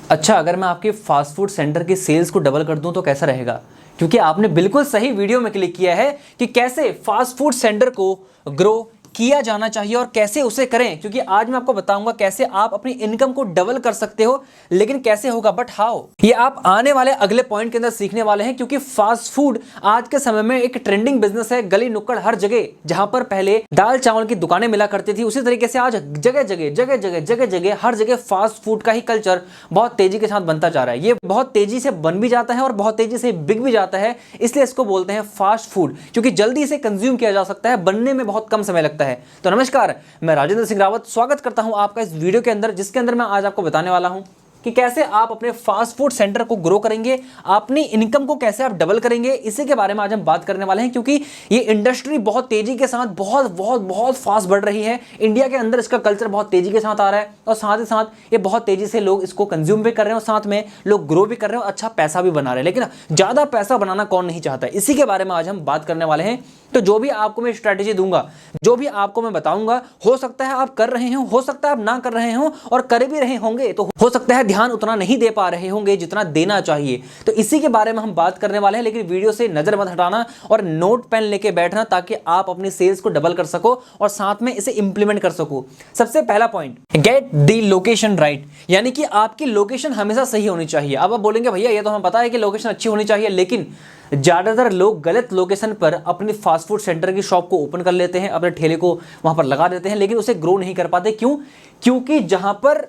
अच्छा, अगर मैं आपके फास्ट फूड सेंटर की सेल्स को डबल कर दूं तो कैसा रहेगा? क्योंकि आपने बिल्कुल सही वीडियो में क्लिक किया है कि कैसे फास्ट फूड सेंटर को ग्रो किया जाना चाहिए और कैसे उसे करें। क्योंकि आज मैं आपको बताऊंगा कैसे आप अपनी इनकम को डबल कर सकते हो, लेकिन कैसे होगा, बट हाउ, ये आप आने वाले अगले पॉइंट के अंदर सीखने वाले हैं। क्योंकि फास्ट फूड आज के समय में एक ट्रेंडिंग बिजनेस है, गली नुक्कड़ हर जगह। जहां पर पहले दाल चावल की दुकानें मिला करती थी, उसी तरीके से आज जगह जगह जगह जगह जगह जगह हर जगह फास्ट फूड का ही कल्चर बहुत तेजी के साथ बनता जा रहा है। ये बहुत तेजी से बन भी जाता है और बहुत तेजी से बिक भी जाता है, इसलिए इसको बोलते हैं फास्ट फूड, क्योंकि जल्दी इसे कंज्यूम किया जा सकता है, बनने में बहुत कम समय लगता है। तो नमस्कार, मैं राजेंद्र सिंह रावत स्वागत करता हूं आपका इस वीडियो के अंदर, जिसके अंदर मैं आज आपको बताने वाला हूं कि कैसे आप अपने फास्ट फूड सेंटर को ग्रो करेंगे, अपनी इनकम को कैसे आप डबल करेंगे। इसी के बारे में आज हम बात करने वाले हैं, क्योंकि ये इंडस्ट्री बहुत तेजी के साथ बहुत बहुत बहुत फास्ट बढ़ रही है। इंडिया के अंदर इसका कल्चर बहुत तेजी के साथ आ रहा है और साथ ही साथ ये बहुत तेजी से लोग इसको कंज्यूम भी कर रहे हैं और साथ में लोग ग्रो भी कर रहे हैं और अच्छा पैसा भी बना रहे हैं। लेकिन ज्यादा पैसा बनाना कौन नहीं चाहता, इसी के बारे में आज हम बात करने वाले हैं। तो जो भी आपको मैं स्ट्रेटेजी दूंगा, जो भी आपको मैं बताऊंगा, हो सकता है आप कर रहे हो, हो सकता है आप ना कर रहे हो, और कर भी रहे होंगे तो हो सकता है ध्यान उतना नहीं दे पा रहे होंगे जितना देना चाहिए। तो इसी के बारे में हम बात करने वाले हैं। लेकिन वीडियो से नजर मत हटाना और नोट पेन लेके बैठना, ताकि आप अपनी सेल्स को डबल कर सको और साथ में इसे इंप्लीमेंट कर सको। सबसे पहला point, get the location right, यानी कि आपकी लोकेशन हमेशा सही होनी चाहिए। अब आप बोलेंगे भैया ये तो हमें पता है कि लोकेशन अच्छी होनी चाहिए, लेकिन ज्यादातर लोग गलत लोकेशन पर अपनी फास्ट फूड सेंटर की शॉप को ओपन कर लेते हैं, अपने ठेले को वहां पर लगा देते हैं, लेकिन उसे ग्रो नहीं कर पाते। क्यों? क्योंकि जहां पर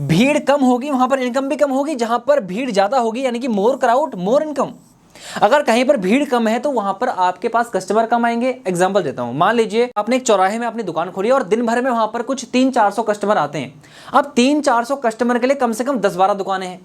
भीड़ कम होगी वहां पर इनकम भी कम होगी, जहां पर भीड़ ज्यादा होगी यानी कि मोर क्राउड मोर इनकम। अगर कहीं पर भीड़ कम है तो वहां पर आपके पास कस्टमर कम आएंगे। एग्जांपल देता हूं, मान लीजिए आपने एक चौराहे में अपनी दुकान खोली और दिन भर में वहां पर कुछ 300-400 कस्टमर आते हैं। अब 300-400 कस्टमर के लिए कम से कम 10-12 दुकानें हैं,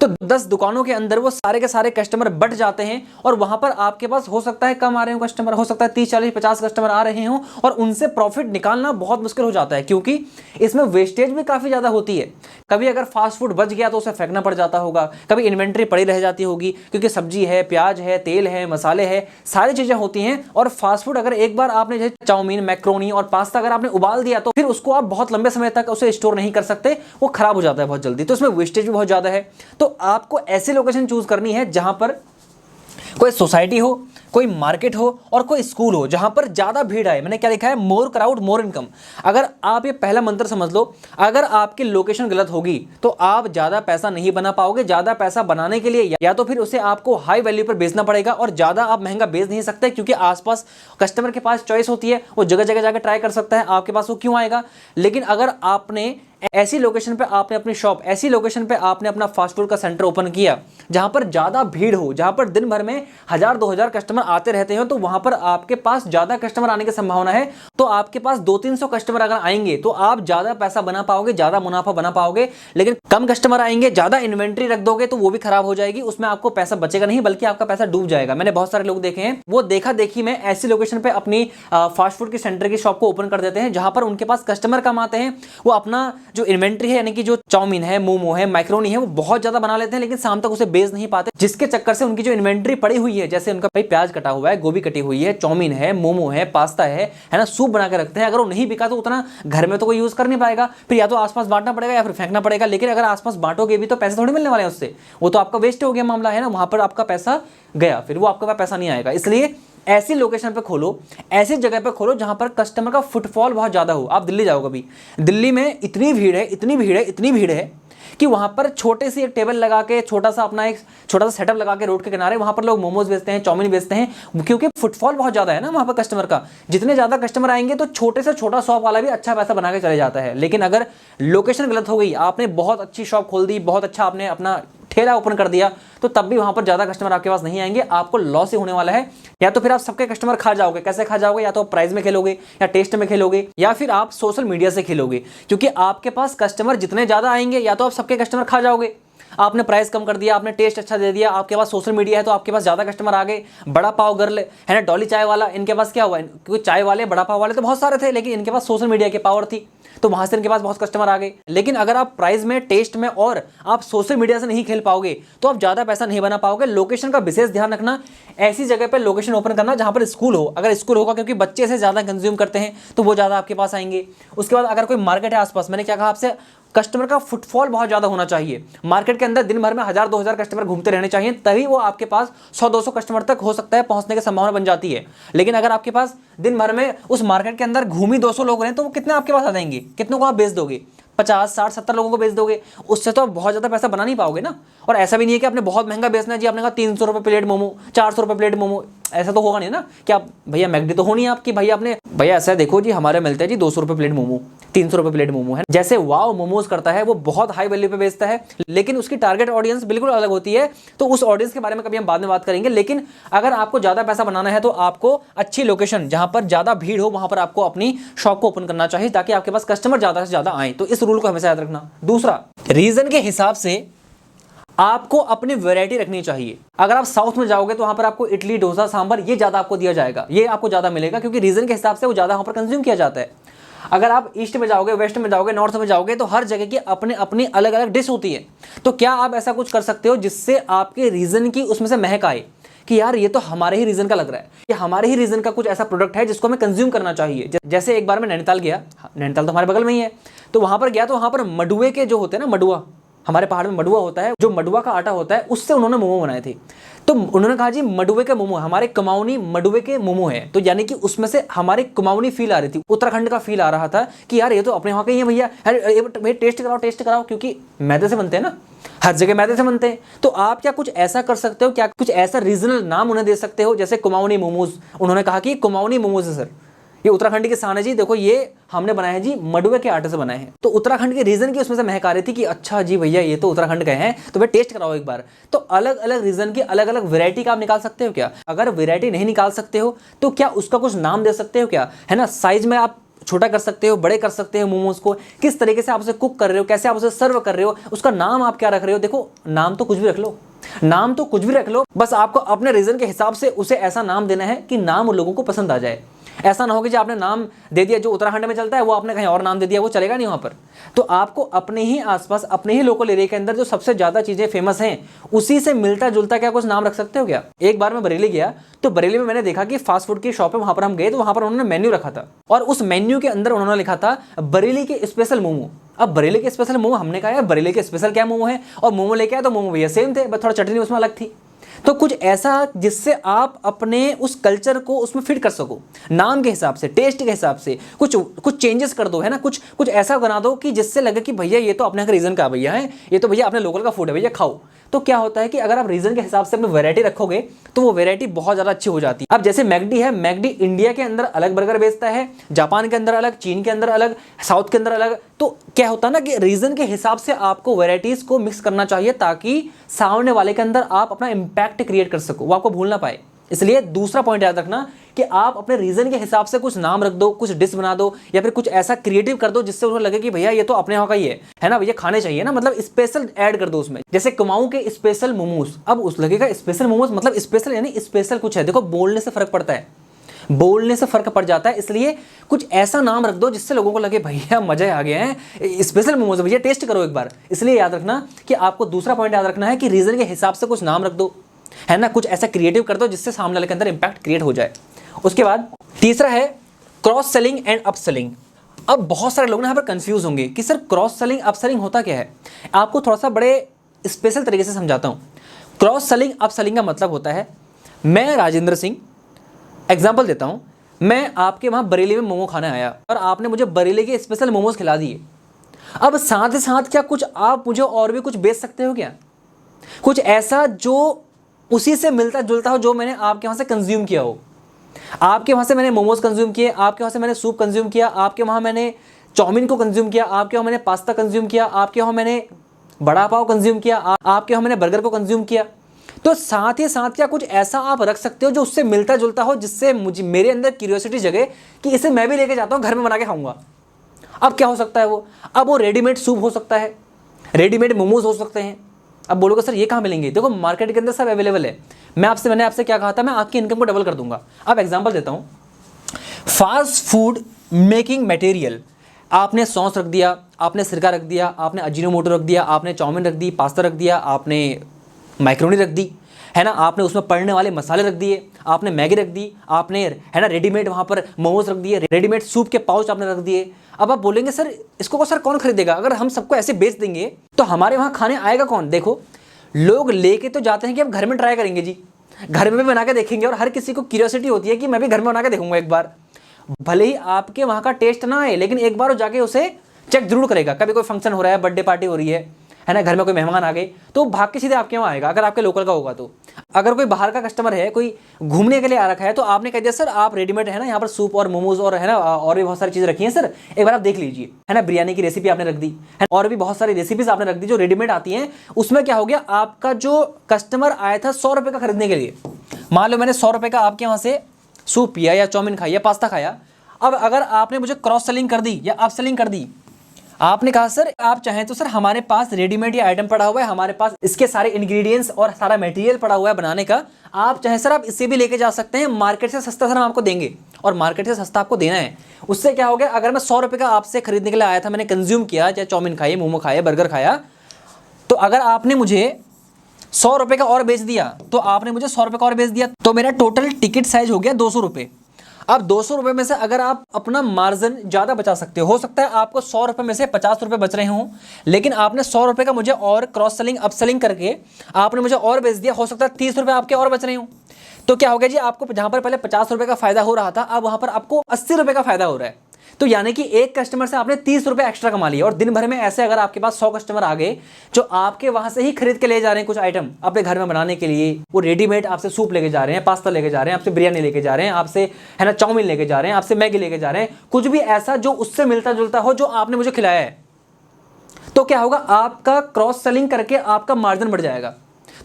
तो 10 दुकानों के अंदर वो सारे के सारे कस्टमर बट जाते हैं और वहां पर आपके पास हो सकता है कम आ रहे हो कस्टमर, हो सकता है 30-40-50 कस्टमर आ रहे हो और उनसे प्रॉफिट निकालना बहुत मुश्किल हो जाता है, क्योंकि इसमें वेस्टेज भी काफी ज्यादा होती है। कभी अगर फास्ट फूड बच गया तो उसे फेंकना पड़ जाता होगा, कभी इन्वेंट्री पड़ी रह जाती होगी, क्योंकि सब्जी है, प्याज है, तेल है, मसाले है, सारी चीजें होती हैं। और फास्ट फूड अगर एक बार आपने जैसे चाउमीन, मैक्रोनी और पास्ता अगर आपने उबाल दिया तो फिर उसको आप बहुत लंबे समय तक उसे स्टोर नहीं कर सकते, वो खराब हो जाता है बहुत जल्दी, तो इसमें वेस्टेज भी बहुत ज्यादा है। तो आपको ऐसी लोकेशन चूज करनी है जहां पर कोई सोसाइटी हो, कोई मार्केट हो और कोई स्कूल हो, जहां पर ज्यादा भीड़ आए। मैंने क्या लिखा है? मोर क्राउड मोर इनकम। अगर आप ये पहला मंत्र समझ लो, अगर आपकी लोकेशन गलत होगी तो आप ज्यादा पैसा नहीं बना पाओगे। ज्यादा पैसा बनाने के लिए या तो फिर उसे आपको हाई वैल्यू पर बेचना पड़ेगा, और ज्यादा आप महंगा बेच नहीं सकते, क्योंकि आसपास कस्टमर के पास चॉइस होती है, वो जगह जगह जाकर ट्राई कर सकता है, आपके पास वो क्यों आएगा। लेकिन अगर आपने ऐसी लोकेशन पे आपने अपनी शॉप, ऐसी लोकेशन पे आपने अपना फास्ट फूड का सेंटर ओपन किया जहां पर ज्यादा भीड़ हो, जहां पर दिन भर में 1000-2000 कस्टमर आते रहते हो, तो वहां पर आपके पास ज्यादा कस्टमर आने की संभावना है। तो आपके पास 200-300 कस्टमर अगर आएंगे तो आप ज्यादा पैसा बना पाओगे, ज्यादा मुनाफा बना पाओगे। लेकिन कम कस्टमर आएंगे, ज्यादा इन्वेंट्री रख दोगे तो वो भी खराब हो जाएगी, उसमें आपको पैसा बचेगा नहीं, बल्कि आपका पैसा डूब जाएगा। मैंने बहुत सारे लोग देखे हैं, वो देखा देखी में ऐसी लोकेशन पे अपनी फास्ट फूड की सेंटर की शॉप को ओपन कर देते हैं जहां पर उनके पास कस्टमर कम आते हैं। वो अपना जो इन्वेंट्री है, यानी कि जो चाउमीन है, मोमो है, मैक्रोनी है, वो बहुत ज्यादा बना लेते हैं, लेकिन शाम तक उसे बेच नहीं पाते, जिसके चक्कर से उनकी जो इन्वेंट्री पड़ी हुई है, जैसे उनका भाई प्याज कटा हुआ है, गोभी कटी हुई है, चाउमीन है, मोमो है, पास्ता है ना, सूप बना के रखते हैं। अगर वो नहीं बिका तो उतना घर में तो कोई यूज कर नहीं पाएगा, फिर या तो आसपास बांटना पड़ेगा या फिर फेंकना पड़ेगा। लेकिन अगर आसपास बांटोगे भी तो पैसे थोड़ी मिलने वाले हैं उससे, वो तो आपका वेस्ट हो गया मामला है ना, वहां पर आपका पैसा गया, फिर वो आपके पास पैसा नहीं आएगा। इसलिए ऐसी लोकेशन पे खोलो, ऐसी जगह पे खोलो जहां पर कस्टमर का फुटफॉल बहुत ज्यादा हो। आप दिल्ली जाओ, कभी दिल्ली में इतनी भीड़ है, इतनी भीड़ है, इतनी भीड़ है कि वहां पर छोटे से एक टेबल लगा के, छोटा सा अपना एक छोटा सा सेटअप लगा के रोड के किनारे, वहां पर लोग मोमोज बेचते हैं, चाउमीन बेचते हैं, क्योंकि फुटफॉल बहुत ज्यादा है ना वहां पर कस्टमर का। जितने ज्यादा कस्टमर आएंगे तो छोटे से छोटा शॉप वाला भी अच्छा पैसा बना के चले जाता है। लेकिन अगर लोकेशन गलत हो गई, आपने बहुत अच्छी शॉप खोल दी, बहुत अच्छा आपने अपना ठेला ओपन कर दिया, तो तब भी वहां पर ज्यादा कस्टमर आपके पास नहीं आएंगे, आपको लॉस ही होने वाला है। या तो फिर आप सबके कस्टमर खा जाओगे। कैसे खा जाओगे? या तो आप प्राइस में खेलोगे, या टेस्ट में खेलोगे, या फिर आप सोशल मीडिया से खेलोगे, क्योंकि आपके पास कस्टमर जितने ज्यादा आएंगे, या तो आप सबके कस्टमर खा जाओगे, आपने प्राइस कम कर दिया, आपने टेस्ट अच्छा दे दिया, आपके पास सोशल मीडिया है तो आपके पास ज्यादा कस्टमर आ गए। बड़ा पाव गर्ल है ना, डॉली चाय वाला, इनके पास क्या हुआ, क्योंकि चाय वाले, बड़ा पाव वाले तो बहुत सारे थे, लेकिन इनके पास सोशल मीडिया की पावर थी, तो वहां से इनके पास बहुत कस्टमर आ गए। लेकिन अगर आप प्राइस में, टेस्ट में और आप सोशल मीडिया से नहीं खेल पाओगे तो आप ज्यादा पैसा नहीं बना पाओगे। लोकेशन का विशेष ध्यान रखना, ऐसी जगह पर लोकेशन ओपन करना जहां पर स्कूल हो। अगर स्कूल होगा, क्योंकि बच्चे से ज्यादा कंज्यूम करते हैं, तो वो ज्यादा आपके पास आएंगे। उसके बाद अगर कोई मार्केट है आसपास, मैंने क्या कहा आपसे, कस्टमर का फुटफॉल बहुत ज़्यादा होना चाहिए। मार्केट के अंदर दिन भर में 1000-2000 कस्टमर घूमते रहने चाहिए, तभी वो आपके पास 100-200 कस्टमर तक हो सकता है पहुंचने की संभावना बन जाती है। लेकिन अगर आपके पास दिन भर में उस मार्केट के अंदर घूम ही 200 लोग रहे तो वो कितने आपके पास आ जाएंगे, कितनों को आप बेच दोगे? 50, 60, 70 लोगों को बेच दोगे, उससे तो आप बहुत ज़्यादा पैसा बना नहीं पाओगे ना। और ऐसा भी नहीं है कि आपने बहुत महंगा बेचना है जी, आपने कहा 300 रुपये प्लेट मोमो, 400 रुपये प्लेट मोमो, ऐसा तो होगा नहीं ना कि आप भैया मैकडी तो होनी है आपकी, भैया आपने भैया ऐसा देखो जी हमारे मिलते हैं जी 200 रुपये प्लेट मोमो, 300 रुपये प्लेट मोमो है। जैसे वाओ मोमोज करता है वो बहुत हाई वैल्यू पे बेचता है, लेकिन उसकी टारगेट ऑडियंस बिल्कुल अलग होती है। तो उस ऑडियंस के बारे में कभी हम बाद में बात करेंगे। लेकिन अगर आपको ज़्यादा पैसा बनाना है तो आपको अच्छी लोकेशन जहाँ पर ज़्यादा भीड़ हो वहाँ पर आपको अपनी शॉप को ओपन करना चाहिए, ताकि आपके पास कस्टमर ज़्यादा से ज़्यादा आए। तो इस रूल को हमेशा याद रखना। दूसरा, रीजन के हिसाब से आपको अपनी वैरायटी रखनी चाहिए। अगर आप साउथ में जाओगे तो वहां पर आपको इडली, डोसा, सांभर ये ज्यादा आपको दिया जाएगा, ये आपको ज्यादा मिलेगा, क्योंकि रीजन के हिसाब से वो ज्यादा वहां पर कंज्यूम किया जाता है। अगर आप ईस्ट में जाओगे, वेस्ट में जाओगे, नॉर्थ में जाओगे तो हर जगह की अपने अपनी अलग अलग डिश होती है। तो क्या आप ऐसा कुछ कर सकते हो जिससे आपके रीजन की उसमें से महक आए कि यार ये तो हमारे ही रीजन का लग रहा है, ये हमारे ही रीजन का कुछ ऐसा प्रोडक्ट है जिसको हमें कंज्यूम करना चाहिए। जैसे एक बार मैं नैनीताल गया, नैनीताल तो हमारे बगल में ही है, तो वहां पर गया तो वहां पर मडुए के जो होते हैं ना, मडुआ, हमारे पहाड़ में मडुआ होता है, जो मडुआ का आटा होता है उससे उन्होंने मोमो बनाए थे। तो उन्होंने कहा जी मडुए के मोमो, हमारे कुमाऊनी मडुए के मोमो है। तो यानी कि उसमें से हमारे कुमाऊनी फील आ रही थी, उत्तराखंड का फील आ रहा था कि यार ये तो अपने वहाँ के ही है भैया, अरे टेस्ट कराओ टेस्ट कराओ, क्योंकि मैदे से बनते हैं ना, हर जगह मैदे से बनते हैं। तो आप क्या कुछ ऐसा कर सकते हो, क्या कुछ ऐसा रीजनल नाम उन्हें दे सकते हो, जैसे कुमाऊनी मोमोज, उन्होंने कहा कि कुमाऊनी मोमोज है सर, ये उत्तराखंड के शान है जी, देखो ये हमने बनाया है जी, मडुए के आटे से बनाए हैं। तो उत्तराखंड के रीजन की उसमें से महक आ रही थी कि अच्छा जी भैया ये तो उत्तराखंड के हैं, तो भाई टेस्ट कराओ एक बार। तो अलग अलग रीजन की अलग अलग वैरायटी का आप निकाल सकते हो क्या? अगर वैरायटी नहीं निकाल सकते हो तो क्या उसका कुछ नाम दे सकते हो क्या, है ना? साइज में आप छोटा कर सकते हो, बड़े कर सकते हो मोमोज को, किस तरीके से आप उसे कुक कर रहे हो, कैसे आप उसे सर्व कर रहे हो, उसका नाम आप क्या रख रहे हो। देखो नाम तो कुछ भी रख लो, नाम तो कुछ भी रख लो, बस आपको अपने रीजन के हिसाब से उसे ऐसा नाम देना है कि नाम लोगों को पसंद आ जाए। ऐसा ना हो कि जो आपने नाम दे दिया जो उत्तराखंड में चलता है वो आपने कहीं और नाम दे दिया, वो चलेगा नहीं वहाँ पर। तो आपको अपने ही आसपास, अपने ही लोकल एरिया के अंदर जो सबसे ज़्यादा चीज़ें फेमस हैं उसी से मिलता जुलता क्या कुछ नाम रख सकते हो क्या? एक बार मैं बरेली गया तो बरेली में मैंने देखा कि फास्ट फूड की शॉप है, वहाँ पर हम गए तो वहाँ पर उन्होंने मेन्यू रखा था और उस मेन्यू के अंदर उन्होंने लिखा था बरेली के स्पेशल मोमो। अब बरेली के स्पेशल मोमो, हमने कहा यार बरेली के स्पेशल क्या मोमो है, और मोमो लेके आए तो मोमो भैया सेम थे, बस थोड़ा चटनी उसमें अलग थी। तो कुछ ऐसा जिससे आप अपने उस कल्चर को उसमें फिट कर सको, नाम के हिसाब से, टेस्ट के हिसाब से कुछ चेंजेस कर दो, है ना, कुछ ऐसा बना दो कि जिससे लगे कि भैया ये तो अपने रीजन का भैया है, ये तो भैया अपने लोकल का फूड है भैया खाओ। तो क्या होता है कि अगर आप रीजन के हिसाब से अपनी वैरायटी रखोगे तो वो वैरायटी बहुत ज़्यादा अच्छी हो जाती है। अब जैसे मैकडी है, मैकडी इंडिया के अंदर अलग बर्गर बेचता है, जापान के अंदर अलग, चीन के अंदर अलग, साउथ के अंदर अलग। तो क्या होता है ना कि रीजन के हिसाब से आपको वैरायटीज को मिक्स करना चाहिए ताकि सामने वाले के अंदर आप अपना इंपैक्ट क्रिएट कर सको, वो आपको भूल ना पाए। इसलिए दूसरा पॉइंट याद रखना कि आप अपने रीजन के हिसाब से कुछ नाम रख दो, कुछ डिश बना दो, या फिर कुछ ऐसा क्रिएटिव कर दो जिससे उनको लगे कि भैया ये तो अपने यहाँ का ही है ना, भैया खाने चाहिए ना, मतलब स्पेशल ऐड कर दो उसमें। जैसे कुमाऊं के स्पेशल मोमोज, अब उस लगेगा स्पेशल मोमोज मतलब स्पेशल यानी स्पेशल कुछ है। देखो बोलने से फर्क पड़ता है, बोलने से फर्क पड़ जाता है। इसलिए कुछ ऐसा नाम रख दो जिससे लोगों को लगे भैया मजे आ गए हैं, स्पेशल मोमोज भैया टेस्ट करो एक बार। इसलिए याद रखना कि आपको दूसरा पॉइंट याद रखना है कि रीजन के हिसाब से कुछ नाम रख दो, है ना, कुछ ऐसा क्रिएटिव कर दो जिससे सामने वाले के अंदर इंपैक्ट क्रिएट हो जाए। उसके बाद तीसरा है cross selling and up selling. अब बहुत सारे लोग ना यहाँ पर कंफ्यूज होंगे कि sir cross selling up selling होता क्या है। आपको थोड़ा सा बड़े स्पेशल तरीके से समझाता हूँ। क्रॉस सेलिंग अप सेलिंग का मतलब होता है, मैं राजेंद्र सिंह एग्जाम्पल देता हूँ, मैं आपके वहाँ बरेली में मोमो खाने आया और आपने मुझे बरेली के स्पेशल मोमोज खिला दिए। अब साथ ही साथ क्या कुछ आप मुझे और भी कुछ बेच सकते हो क्या, कुछ ऐसा जो उसी से मिलता जुलता हो जो मैंने आपके वहाँ से कंज्यूम किया हो। आपके वहाँ से मैंने मोमोज कंज्यूम किए, आपके वहाँ से मैंने सूप कंज्यूम किया, आपके वहाँ मैंने चाउमीन को कंज्यूम किया, आपके वहाँ मैंने पास्ता कंज्यूम किया, आपके वहाँ मैंने बड़ा पाव कंज्यूम किया, आपके वहाँ मैंने बर्गर को कंज्यूम किया। तो साथ ही साथ क्या कुछ ऐसा आप रख सकते हो जो उससे मिलता जुलता हो, जिससे मुझे मेरे अंदर क्यूरियोसिटी जगे कि इसे मैं भी लेके जाता हूँ, घर में बना के खाऊंगा। अब क्या हो सकता है वो, अब वो रेडीमेड सूप हो सकता है, रेडीमेड मोमोज हो सकते हैं। अब बोलोगे सर ये कहाँ मिलेंगे, देखो मार्केट के अंदर सब अवेलेबल है। मैंने आपसे क्या कहा था, मैं आपकी इनकम को डबल कर दूंगा। अब एग्जांपल देता हूँ, फास्ट फूड मेकिंग मटेरियल, आपने सॉस रख दिया, आपने सिरका रख दिया, आपने अजीनोमोटो रख दिया, आपने चाउमीन रख दी, पास्ता रख दिया, आपने मैक्रोनी रख दी, है ना, आपने उसमें पड़ने वाले मसाले रख दिए, आपने मैगी रख दी, आपने है ना रेडीमेड वहाँ पर मोमोज रख दिए, रेडीमेड सूप के पाउच आपने रख दिए। अब आप बोलेंगे सर इसको सर कौन खरीदेगा? अगर हम सबको ऐसे बेच देंगे तो हमारे वहाँ खाने आएगा कौन? देखो, लोग लेके तो जाते हैं कि अब घर में ट्राई करेंगे जी, घर में भी बना के देखेंगे, और हर किसी को क्यूरियोसिटी होती है कि मैं भी घर में बना के देखूंगा एक बार। भले ही आपके वहाँ का टेस्ट ना आए, लेकिन एक बार वो जाके उसे चेक जरूर करेगा। कभी कोई फंक्शन हो रहा है, बर्थडे पार्टी हो रही है ना, घर में कोई मेहमान आ गए, तो भाग के सीधे आपके वहाँ आएगा, अगर आपके लोकल का होगा तो। अगर कोई बाहर का कस्टमर है, कोई घूमने के लिए आ रखा है, तो आपने कह दिया सर आप रेडीमेड है ना यहाँ पर सूप और मोमोज और है ना और भी बहुत सारी चीज़ें रखी हैं सर, एक बार आप देख लीजिए, है ना। बिरयानी की रेसिपी आपने रख दी है, और भी बहुत सारी रेसिपीज आपने रख दी जो रेडीमेड आती हैं। उसमें क्या हो गया, आपका जो कस्टमर आया था 100 रुपये का खरीदने के लिए, मान लो मैंने 100 रुपये का आपके वहाँ से सूप पिया या चाउमीन खाई या पास्ता खाया। अब अगर आपने मुझे क्रॉस सेलिंग कर दी या अप सेलिंग कर दी, आपने कहा सर आप चाहें तो सर हमारे पास रेडीमेड ये आइटम पड़ा हुआ है, हमारे पास इसके सारे इंग्रेडिएंट्स और सारा मटेरियल पड़ा हुआ है बनाने का, आप चाहें सर आप इससे भी लेके जा सकते हैं, मार्केट से सस्ता सर हम आपको देंगे, और मार्केट से सस्ता आपको देना है। उससे क्या हो गया, अगर मैं 100 रुपये का आपसे खरीदने के लिए आया था, मैंने कंज्यूम किया, चाहे चाउमीन खाई, मोमो खाए, बर्गर खाया, तो अगर आपने मुझे 100 रुपये का और बेच दिया, तो आपने मुझे 100 रुपये का और बेच दिया, तो मेरा टोटल टिकट साइज हो गया 200 रुपये। अब 200 रुपये में से अगर आप अपना मार्जिन ज़्यादा बचा सकते हो सकता है आपको 100 रुपये में से 50 रुपये बच रहे हों, लेकिन आपने 100 रुपये का मुझे और क्रॉस सेलिंग अप सेलिंग करके आपने मुझे और बेच दिया, हो सकता है 30 रुपये आपके और बच रहे हों। तो क्या हो गया जी, आपको जहाँ पर पहले 50 रुपये का फायदा हो रहा था, अब वहाँ पर आपको 80 रुपये का फायदा हो रहा है। तो यानी कि एक कस्टमर से आपने 30 रुपये एक्स्ट्रा कमा लिया, और दिन भर में ऐसे अगर आपके पास 100 कस्टमर आ गए जो आपके वहां से ही खरीद के ले जा रहे हैं कुछ आइटम अपने घर में बनाने के लिए, वो रेडीमेड आपसे सूप लेके जा रहे हैं, पास्ता लेके जा रहे हैं, आपसे बिरयानी लेके जा रहे हैं, आपसे है ना चाउमीन लेके जा रहे हैं, आपसे मैगी लेके जा रहे हैं, कुछ भी ऐसा जो उससे मिलता जुलता हो जो आपने मुझे खिलाया है, तो क्या होगा, आपका क्रॉस सेलिंग करके आपका मार्जिन बढ़ जाएगा।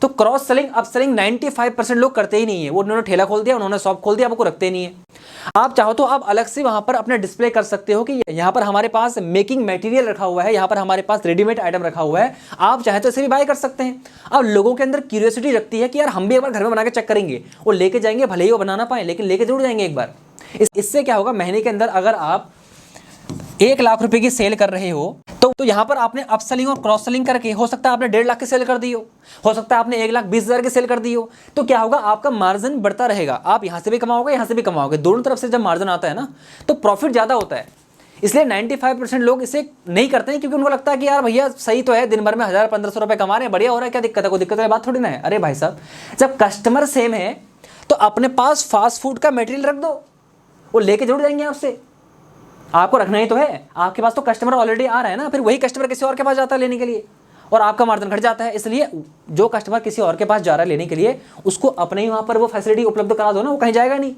तो क्रॉस सेलिंग अप सेलिंग 95% लोग करते ही नहीं है। वो उन्होंने ठेला खोल दिया, उन्होंने शॉप खोल दिया, आपको रखते ही नहीं है। आप चाहो तो आप अलग से वहां पर अपने डिस्प्ले कर सकते हो कि यहाँ पर हमारे पास मेकिंग मटेरियल रखा हुआ है, यहाँ पर हमारे पास रेडीमेड आइटम रखा हुआ है, आप चाहे तो इसे भी बाय कर सकते हैं। अब लोगों के अंदर क्यूरियोसिटी रखती है कि यार हम भी एक बार घर में बना के चेक करेंगे, वो लेके जाएंगे, भले ही वो बना ना पाए लेकिन लेके जरूर जाएंगे एक बार। इससे क्या होगा, महीने के अंदर अगर आप 1 लाख रुपए की सेल कर रहे हो, तो यहाँ पर आपने अप सेलिंग और क्रॉस सेलिंग करके हो सकता है आपने 1.5 लाख की सेल कर दी हो सकता है आपने 1,20,000 की सेल कर दी हो। तो क्या होगा, आपका मार्जिन बढ़ता रहेगा, आप यहाँ से भी कमाओगे, यहाँ से भी कमाओगे, दोनों तरफ से जब मार्जिन आता है ना तो प्रॉफिट ज़्यादा होता है। इसलिए 95% लोग इसे नहीं करते हैं, क्योंकि उनको लगता है कि यार भैया सही तो है, दिन भर में 1,000-1,500 रुपये कमा रहे हैं, बढ़िया हो रहा है, क्या दिक्कत है, कोई दिक्कत वाली बात थोड़ी ना है। अरे भाई साहब, जब कस्टमर सेम है तो अपने पास फास्ट फूड का मटेरियल रख दो, वो लेके जरूर जाएंगे आपसे, आपको रखना ही तो है। आपके पास तो कस्टमर ऑलरेडी आ रहा है ना, फिर वही कस्टमर किसी और के पास जाता है लेने के लिए, और आपका मार्जिन घट जाता है। इसलिए जो कस्टमर किसी और के पास जा रहा है लेने के लिए, उसको अपने ही वहाँ पर वो फैसिलिटी उपलब्ध करा दो ना, वो कहीं जाएगा नहीं।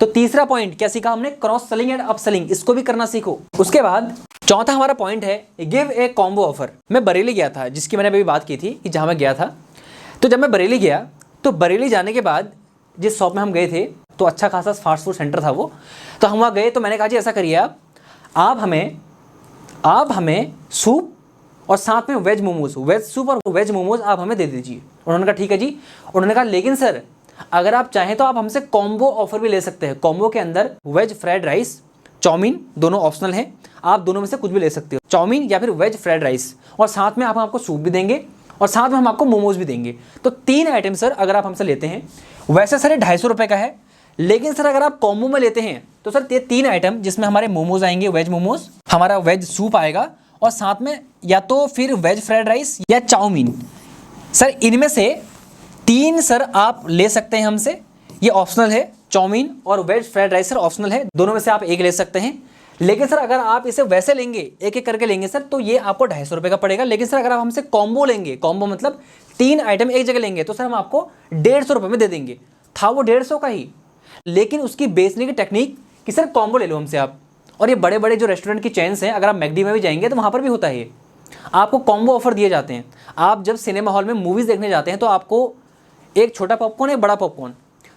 तो तीसरा पॉइंट क्या सीखा हमने, cross selling and up selling, इसको भी करना सीखो। उसके बाद चौथा हमारा पॉइंट है गिव ए कॉम्बो ऑफर। मैं बरेली गया था, जिसकी मैंने अभी बात की थी कि जहाँ मैं गया था, तो जब मैं बरेली गया तो बरेली जाने के बाद जिस शॉप में हम गए थे, तो अच्छा खासा फास्ट फूड सेंटर था वो, तो हम वहाँ गए, तो मैंने कहा जी ऐसा करिए आप हमें सूप और साथ में वेज मोमोज, वेज सूप और वेज मोमोज आप हमें दे दीजिए। उन्होंने कहा ठीक है जी। उन्होंने कहा लेकिन सर अगर आप चाहें तो आप हमसे कॉम्बो ऑफर भी ले सकते हैं, कॉम्बो के अंदर वेज फ्राइड राइस, चाउमीन दोनों ऑप्शनल हैं, आप दोनों में से कुछ भी ले सकते हो, चाउमीन या फिर वेज फ्राइड राइस, और साथ में हम आपको सूप भी देंगे और साथ में हम आपको मोमोज भी देंगे। तो 3 आइटम सर अगर आप हमसे लेते हैं, वैसे सर ये 250 रुपये का है, लेकिन सर अगर आप कॉम्बो में लेते हैं तो सर ये 3 आइटम जिसमें हमारे मोमोज आएंगे, वेज मोमोज, हमारा वेज सूप आएगा, और साथ में या तो फिर वेज फ्राइड राइस या चाउमीन, सर इनमें से 3 सर आप ले सकते हैं हमसे, ये ऑप्शनल है। चाउमीन और veg fried rice sir optional है, दोनों में से आप एक ले सकते हैं। लेकिन सर अगर आप इसे वैसे लेंगे, एक एक करके लेंगे सर, तो ये आपको 250 रुपये का पड़ेगा। लेकिन सर अगर आप हमसे कॉम्बो लेंगे, कॉम्बो मतलब 3 आइटम एक जगह लेंगे, तो सर हम आपको 150 रुपये में दे देंगे। था वो 150 का ही, लेकिन उसकी बेचने की टेक्निक कि सर कॉम्बो ले लो हमसे आप। और ये बड़े बड़े जो रेस्टोरेंट की चेन्स हैं, अगर आप मैकडी में भी जाएंगे तो वहाँ पर भी होता है, ये आपको कॉम्बो ऑफर दिए जाते हैं। आप जब सिनेमा हॉल में मूवीज़ देखने जाते हैं तो आपको एक छोटा पॉपकॉर्न, एक बड़ा पॉपकॉर्न,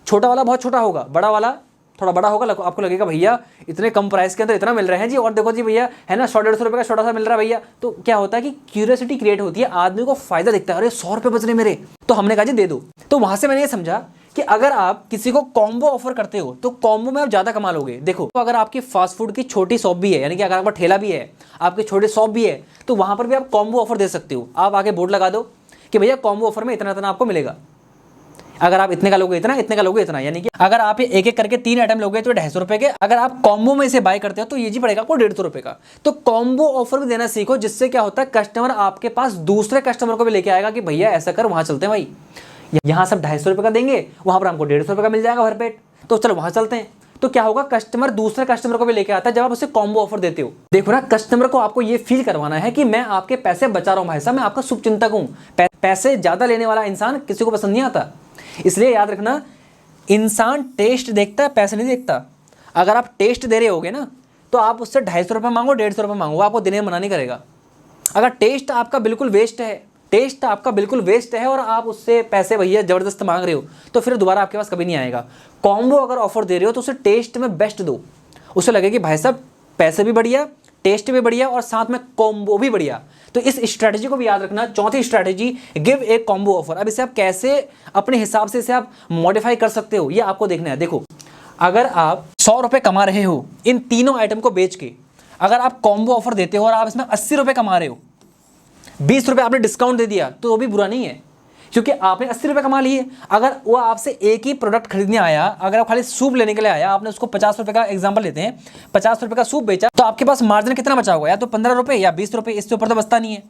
छोटा वाला बहुत छोटा होगा, बड़ा वाला थोड़ा बड़ा होगा, आपको लगेगा भैया इतने कम प्राइस के अंदर इतना मिल रहा है जी, और देखो जी भैया है ना 100-150 रुपये का छोटा सा मिल रहा है भैया। तो क्या होता है कि क्यूरियोसिटी क्रिएट होती है, आदमी को फायदा दिखता है, अरे 100 रुपये बच रहे मेरे, तो हमने कहा जी दे दो। तो वहाँ से मैंने ये समझा कि अगर आप किसी को कॉम्बो ऑफर करते हो तो कॉम्बो में आप ज़्यादा कमा लोगे। देखो, तो अगर आपकी फास्ट फूड की छोटी शॉप भी है, यानी कि अगर आपका ठेला भी है, आपकी छोटी शॉप भी है, तो वहाँ पर भी आप कॉम्बो ऑफर दे सकते हो। आप आगे बोर्ड लगा दो कि भैया कॉम्बो ऑफर में इतना इतना आपको मिलेगा, अगर आप इतने का लोगे इतना, इतने का लोगे इतना, यानी कि अगर आप ये एक एक करके 3 आइटम लोगे तो 250 रुपए के। अगर आप कॉम्बो में इसे बाय करते हो तो ये जी पड़ेगा आपको 150 रुपए का। तो कॉम्बो ऑफर भी देना सीखो, जिससे क्या होता है कस्टमर आपके पास दूसरे कस्टमर को भी लेके आएगा कि भैया ऐसा कर, वहां चलते हैं भाई, यहाँ सब 250 रुपए का देंगे, वहां पर हमको 150 रुपए का मिल जाएगा भरपेट, तो चलो वहां चलते हैं। तो क्या होगा, कस्टमर दूसरे कस्टमर को भी लेके आता है जब आप उसे कॉम्बो ऑफर देते हो। देखो ना, कस्टमर को आपको ये फील करवाना है कि मैं आपके पैसे बचा रहा हूं भाई साहब, मैं आपका शुभचिंतक हूं। पैसे ज्यादा लेने वाला इंसान किसी को पसंद नहीं आता, इसलिए याद रखना, इंसान टेस्ट देखता है, पैसे नहीं देखता। अगर आप टेस्ट दे रहे होगे ना तो आप उससे 250 रुपये मांगो, 150 रुपये मांगो, वो आपको देने में मना नहीं करेगा। अगर टेस्ट आपका बिल्कुल वेस्ट है, टेस्ट आपका बिल्कुल वेस्ट है और आप उससे पैसे भैया जबरदस्त मांग रहे हो, तो फिर दोबारा आपके पास कभी नहीं आएगा। कॉम्बो अगर ऑफर दे रहे हो तो उसे टेस्ट में बेस्ट दो, उसे लगे कि भाई साहब पैसे भी बढ़िया, टेस्ट भी बढ़िया और साथ में कॉम्बो भी बढ़िया। तो इस स्ट्रैटेजी को भी याद रखना। चौथी strategy, give a combo offer. अब इसे आप कैसे अपने हिसाब से इसे आप मॉडिफाई कर सकते हो, ये आपको देखना है। देखो, अगर आप 100 रुपये कमा रहे हो इन तीनों आइटम को बेच के, अगर आप कॉम्बो ऑफर देते हो और आप इसमें 80 रुपये कमा रहे हो, 20 रुपये आपने डिस्काउंट दे दिया, तो वो भी बुरा नहीं है, क्योंकि आपने 80 रुपये कमा लिए। अगर वो आपसे एक ही प्रोडक्ट खरीदने आया, अगर आप खाली सूप लेने के लिए आया, आपने उसको 50 रुपये का एग्जाम्पल लेते हैं, 50 रुपये का सूप बेचा, तो आपके पास मार्जिन कितना बचा होगा, या तो 15 रुपये या 20 रुपये, इससे ऊपर तो बचता नहीं है।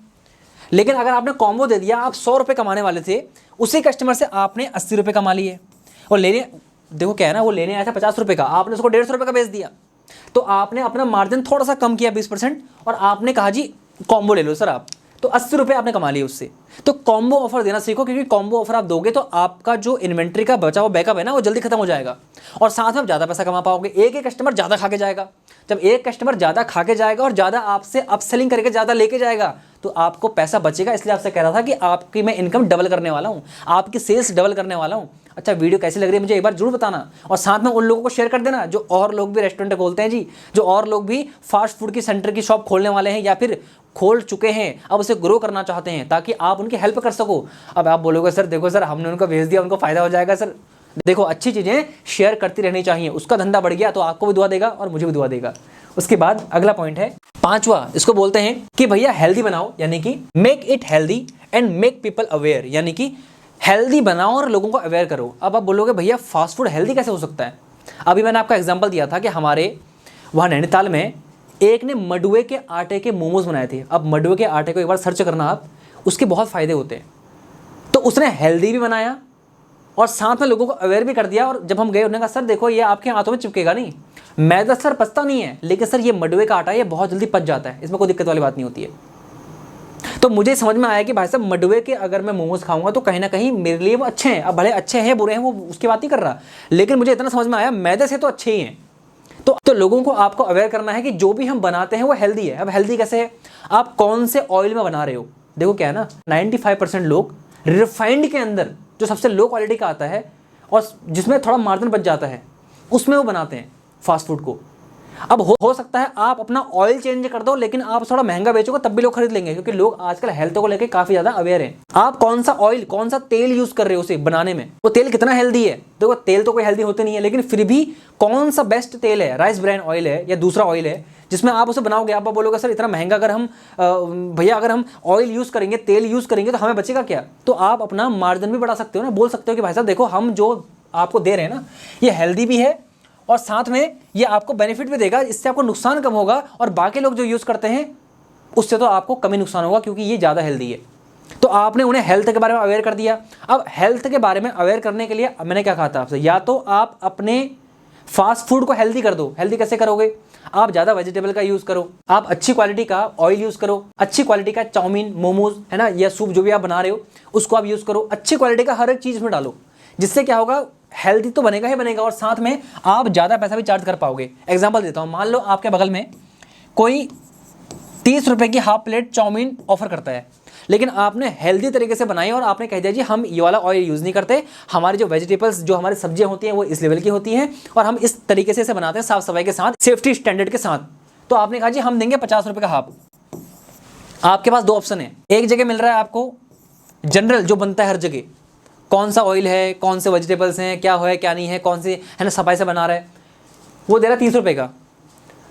लेकिन अगर आपने कॉम्बो दे दिया, आप 100 रुपये कमाने वाले थे, उसी कस्टमर से आपने 80 रुपये कमा लिए। और लेने, देखो क्या है ना, वो लेने आया था 50 रुपये का, आपने उसको 150 रुपये का बेच दिया, तो आपने अपना मार्जिन थोड़ा सा कम किया 20%, और आपने कहा जी कॉम्बो ले लो सर आप, तो 80 रुपये आपने कमा लिए उससे। तो कॉम्बो ऑफर देना सीखो, क्योंकि कॉम्बो ऑफर आप दोगे तो आपका जो इन्वेंट्री का बचा हुआ बैकअप है ना, वो जल्दी खत्म हो जाएगा और साथ में आप ज़्यादा पैसा कमा पाओगे। एक एक कस्टमर ज़्यादा खा के जाएगा। जब एक कस्टमर ज़्यादा खा के जाएगा और ज़्यादा आपसे अपसेलिंग करके ज़्यादा लेके जाएगा, तो आपको पैसा बचेगा। इसलिए आपसे कह रहा था कि आपकी मैं इनकम डबल करने वाला हूँ, आपकी सेल्स डबल करने वाला हूँ। अच्छा, वीडियो कैसी लग रही है मुझे एक बार जरूर बताना, और साथ में उन लोगों को शेयर कर देना जो और लोग भी रेस्टोरेंट खोलते हैं जी, जो और लोग भी फास्ट फूड की सेंटर की शॉप खोलने वाले हैं या फिर खोल चुके हैं, अब उसे ग्रो करना चाहते हैं, ताकि आप उनकी हेल्प कर सको। अब आप बोलोगे सर देखो सर, हमने उनको भेज दिया, उनको फायदा हो जाएगा। सर देखो, अच्छी चीज़ें शेयर करती रहनी चाहिए, उसका धंधा बढ़ गया तो आपको भी दुआ देगा और मुझे भी दुआ देगा। उसके बाद अगला पॉइंट है 5वां, इसको बोलते हैं कि भैया हेल्दी बनाओ, यानी कि make it healthy and make people aware, यानी कि हेल्दी बनाओ और लोगों को अवेयर करो। अब आप बोलोगे भैया फास्ट फूड हेल्दी कैसे हो सकता है। अभी मैंने आपका एग्जांपल दिया था कि हमारे वहाँ नैनीताल में एक ने मडुए के आटे के मोमोज बनाए थे। अब मडुए के आटे को एक बार सर्च करना आप, उसके बहुत फ़ायदे होते हैं। तो उसने हेल्दी भी बनाया और साथ में लोगों को अवेयर भी कर दिया। और जब हम गए, उन्होंने कहा सर देखो ये आपके हाथों में चिपकेगा नहीं, मैदा सर पचता नहीं है, लेकिन सर ये मडुए का आटा है, ये बहुत जल्दी पच जाता है, इसमें कोई दिक्कत वाली बात नहीं होती है। तो मुझे समझ में आया कि भाई साहब मडुए के अगर मैं मोमोज खाऊंगा तो कहीं ना कहीं मेरे लिए वो अच्छे हैं। अब भले अच्छे हैं बुरे हैं वो उसकी बात नहीं कर रहा, लेकिन मुझे इतना समझ में आया मैदे से तो अच्छे ही हैं। तो लोगों को आपको अवेयर करना है कि जो भी हम बनाते हैं वो हेल्दी है। अब हेल्दी कैसे है, आप कौन से ऑयल में बना रहे हो। देखो क्या है ना, 95% लोग रिफाइंड के अंदर जो सबसे लो क्वालिटी का आता है और जिसमें थोड़ा मार्जिन बच जाता है, उसमें वो बनाते हैं फास्ट फूड को। अब हो सकता है आप अपना ऑयल चेंज कर दो, लेकिन आप थोड़ा महंगा बेचोगे तब भी लोग खरीद लेंगे, क्योंकि लोग आजकल हेल्थ को लेकर काफी ज्यादा अवेयर हैं। आप कौन सा ऑयल, कौन सा तेल यूज कर रहे हो उसे बनाने में, वो तेल कितना हेल्दी है। देखो तेल तो कोई हेल्दी होते नहीं है, लेकिन फिर भी कौन सा बेस्ट तेल है, राइस ब्रांड ऑयल है या दूसरा ऑयल है जिसमें आप उसे बनाओगे। आप बोलोगे सर इतना महंगा, अगर हम भैया अगर हम ऑयल यूज करेंगे, तेल यूज करेंगे तो हमें बचेगा क्या। तो आप अपना मार्जिन भी बढ़ा सकते हो ना, बोल सकते हो कि भाई साहब देखो हम जो आपको दे रहे हैं ना, ये हेल्दी भी है और साथ में ये आपको बेनिफिट भी देगा, इससे आपको नुकसान कम होगा, और बाकी लोग जो यूज़ करते हैं उससे तो आपको कम ही नुकसान होगा, क्योंकि ये ज़्यादा हेल्दी है। तो आपने उन्हें हेल्थ के बारे में अवेयर कर दिया। अब हेल्थ के बारे में अवेयर करने के लिए मैंने क्या कहा था आपसे, या तो आप अपने फास्ट फूड को हेल्दी कर दो। हेल्दी कैसे करोगे, आप ज़्यादा वेजिटेबल का यूज़ करो, आप अच्छी क्वालिटी का ऑयल यूज़ करो, अच्छी क्वालिटी का चाउमीन, मोमोज है ना, या सूप जो भी आप बना रहे हो उसको आप यूज़ करो, अच्छी क्वालिटी का हर एक चीज़ में डालो, जिससे क्या होगा, हेल्दी तो बनेगा ही बनेगा और साथ में आप ज़्यादा पैसा भी चार्ज कर पाओगे। एग्जांपल देता हूँ, मान लो आपके बगल में कोई 30 रुपये की हाफ प्लेट चाउमीन ऑफर करता है, लेकिन आपने हेल्दी तरीके से बनाई और आपने कह दिया जी हम ये वाला ऑयल यूज़ नहीं करते, हमारी जो वेजिटेबल्स, जो हमारी सब्जियां होती हैं वो इस लेवल की होती हैं और हम इस तरीके से इसे बनाते हैं, साफ सफाई के साथ, सेफ्टी स्टैंडर्ड के साथ। तो आपने कहा जी हम देंगे 50 रुपये का हाफ। आपके पास दो ऑप्शन है, एक जगह मिल रहा है आपको जनरल जो बनता है हर जगह, कौन सा ऑयल है, कौन से वेजिटेबल्स हैं, क्या है क्या नहीं है, कौन से है ना सफाई से बना रहा है, वो दे रहा है 30 रुपये का।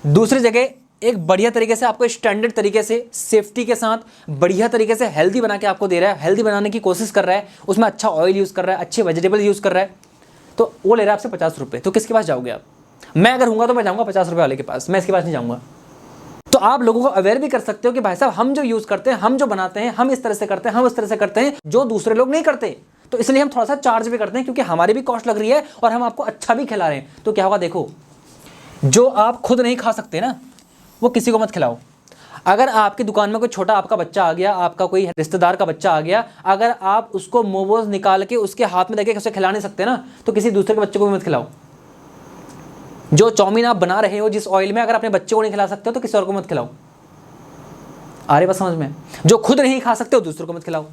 दूसरी जगह एक बढ़िया तरीके से आपको स्टैंडर्ड तरीके से सेफ्टी के साथ बढ़िया तरीके से हेल्दी बना के आपको दे रहा है, हेल्दी बनाने की कोशिश कर रहा है, उसमें अच्छा ऑयल यूज़ कर रहा है, अच्छे वेजिटेबल यूज़ कर रहा है, तो वो ले रहा है आपसे 50 रुपये। तो किसके पास जाओगे आप? मैं अगर हूँगा तो मैं जाऊँगा 50 रुपये वाले के पास, मैं इसके पास नहीं जाऊँगा। तो आप लोगों को अवेयर भी कर सकते हो कि भाई साहब हम जो यूज़ करते हैं, हम जो बनाते हैं, हम इस तरह से करते हैं, हम उस तरह से करते हैं जो दूसरे लोग नहीं करते। तो इसलिए हम थोड़ा सा चार्ज भी करते हैं क्योंकि हमारी भी कॉस्ट लग रही है और हम आपको अच्छा भी खिला रहे हैं। तो क्या होगा, देखो, जो आप खुद नहीं खा सकते ना, वो किसी को मत खिलाओ। अगर आपकी दुकान में कोई छोटा आपका बच्चा आ गया, आपका कोई रिश्तेदार का बच्चा आ गया, अगर आप उसको मोमोज निकाल के उसके हाथ में देके उसे खिला नहीं सकते ना, तो किसी दूसरे के बच्चे को भी मत खिलाओ। जो चाउमीन आप बना रहे हो जिस ऑयल में, अगर अपने बच्चे को नहीं खिला सकते हो तो किसी और को मत खिलाओ। आ रही बात समझ में? जो खुद नहीं खा सकते हो दूसरों को मत खिलाओ,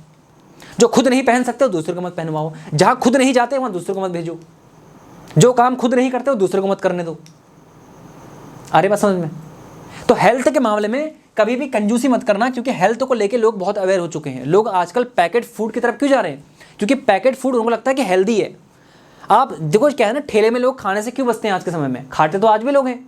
जो खुद नहीं पहन सकते हो दूसरों को मत पहनवाओ, जहां खुद नहीं जाते वहां दूसरों को मत भेजो, जो काम खुद नहीं करते हो दूसरों को मत करने दो। आ रही बात समझ में? तो हेल्थ के मामले में कभी भी कंजूसी मत करना, क्योंकि हेल्थ को लेके लोग बहुत अवेयर हो चुके हैं। लोग आजकल पैकेट फूड की तरफ क्यों जा रहे हैं? क्योंकि पैकेट फूड उनको लगता है कि हेल्दी है। आप देखो क्या है ना, ठेले में लोग खाने से क्यों बचते हैं आज के समय में? खाते तो आज भी लोग हैं,